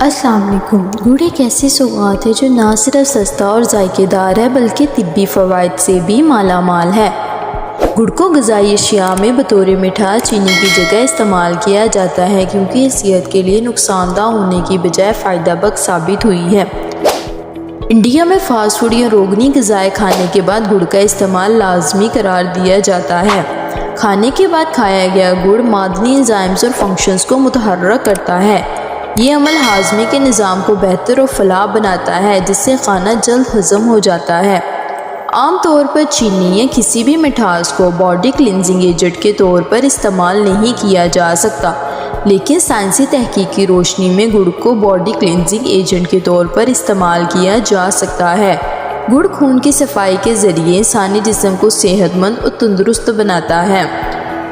السلام علیکم۔ گڑ ایک ایسی سوغات ہے جو نہ صرف سستا اور ذائقے دار ہے بلکہ طبی فوائد سے بھی مالا مال ہے۔ گڑ کو غذائی اشیاء میں بطور مٹھاس چینی کی جگہ استعمال کیا جاتا ہے کیونکہ یہ صحت کے لیے نقصان دہ ہونے کی بجائے فائدہ بخش ثابت ہوئی ہے۔ انڈیا میں فاسٹ فوڈ یا روغنی غذائیں کھانے کے بعد گڑ کا استعمال لازمی قرار دیا جاتا ہے۔ کھانے کے بعد کھایا گیا گڑ معدنی انزائمز اور فنکشنز کو متحرک کرتا ہے۔ یہ عمل ہاضمے کے نظام کو بہتر اور فلاح بناتا ہے جس سے کھانا جلد ہضم ہو جاتا ہے۔ عام طور پر چینی یا کسی بھی مٹھاس کو باڈی کلینزنگ ایجنٹ کے طور پر استعمال نہیں کیا جا سکتا، لیکن سائنسی تحقیق کی روشنی میں گڑ کو باڈی کلینزنگ ایجنٹ کے طور پر استعمال کیا جا سکتا ہے۔ گڑ خون کی صفائی کے ذریعے انسانی جسم کو صحت مند اور تندرست بناتا ہے۔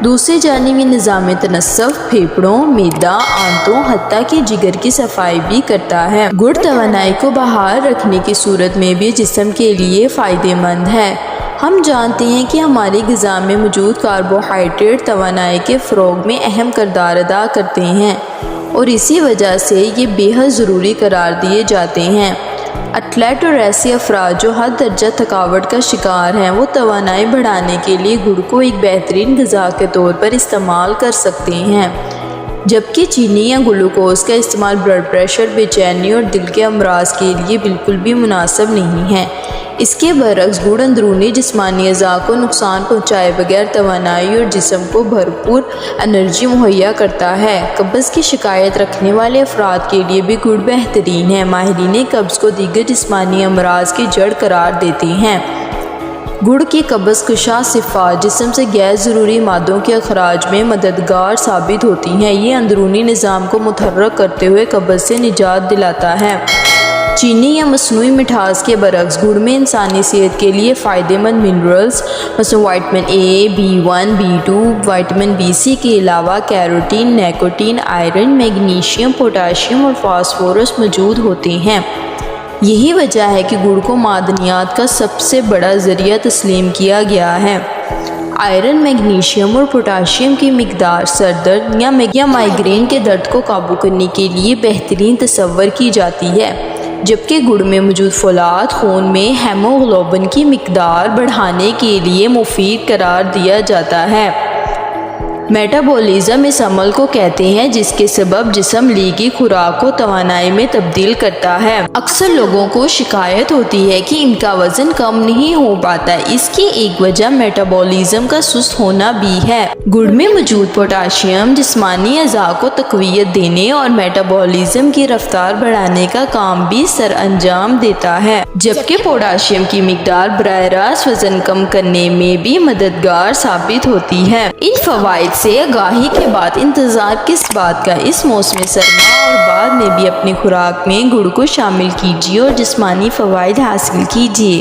دوسری جانب یہ نظام تناسب، پھیپھڑوں، معدہ، آنتوں، حتیٰ کہ جگر کی صفائی بھی کرتا ہے۔ گڑ توانائی کو بحال رکھنے کی صورت میں بھی جسم کے لیے فائدہ مند ہے۔ ہم جانتے ہیں کہ ہماری غذا میں موجود کاربوہائیڈریٹ توانائی کے فروغ میں اہم کردار ادا کرتے ہیں اور اسی وجہ سے یہ بے حد ضروری قرار دیے جاتے ہیں۔ ایتھلیٹ اور ایسے افراد جو حد درجہ تھکاوٹ کا شکار ہیں وہ توانائی بڑھانے کے لیے گڑ کو ایک بہترین غذا کے طور پر استعمال کر سکتے ہیں، جبکہ چینی یا گلوکوز کا استعمال بلڈ پریشر، بے چینی اور دل کے امراض کے لیے بالکل بھی مناسب نہیں ہے۔ اس کے برعکس گڑ اندرونی جسمانی اعضاء کو نقصان پہنچائے بغیر توانائی اور جسم کو بھرپور انرجی مہیا کرتا ہے۔ قبض کی شکایت رکھنے والے افراد کے لیے بھی گڑ بہترین ہے۔ ماہرین قبض کو دیگر جسمانی امراض کی جڑ قرار دیتے ہیں۔ گڑ کی قبض کشا صفات جسم سے غیر ضروری مادوں کے اخراج میں مددگار ثابت ہوتی ہیں۔ یہ اندرونی نظام کو متحرک کرتے ہوئے قبض سے نجات دلاتا ہے۔ چینی یا مصنوعی مٹھاس کے برعکس گڑ میں انسانی صحت کے لیے فائدہ مند منرلز مثلا vitamin A, B1، B2، vitamin B کے علاوہ carotene, nicotine, iron, magnesium, potassium اور فاسفورس موجود ہوتے ہیں۔ یہی وجہ ہے کہ گڑ کو معدنیات کا سب سے بڑا ذریعہ تسلیم کیا گیا ہے۔ آئرن، میگنیشیم اور پوٹاشیم کی مقدار سر درد یا مائیگرین کے درد کو قابو کرنے کے لیے بہترین تصور کی جاتی ہے، جبکہ گڑ میں موجود فولاد خون میں ہیموگلوبن کی مقدار بڑھانے کے لیے مفید قرار دیا جاتا ہے۔ میٹابولزم اس عمل کو کہتے ہیں جس کے سبب جسم لی گئی خوراک کو توانائی میں تبدیل کرتا ہے۔ اکثر لوگوں کو شکایت ہوتی ہے کہ ان کا وزن کم نہیں ہو پاتا۔ اس کی ایک وجہ میٹابولزم کا سست ہونا بھی ہے۔ گڑ میں موجود پوٹاشیم جسمانی اعضاء کو تقویت دینے اور میٹابولزم کی رفتار بڑھانے کا کام بھی سر انجام دیتا ہے، جبکہ پوٹاشیم کی مقدار براہ راست وزن کم کرنے میں بھی مددگار ثابت ہوتی ہے۔ ان فوائد سے آگاہی کے بعد انتظار کس بات کا؟ اس موسم سرما اور بعد میں بھی اپنی خوراک میں گڑ کو شامل کیجیے اور جسمانی فوائد حاصل کیجیے۔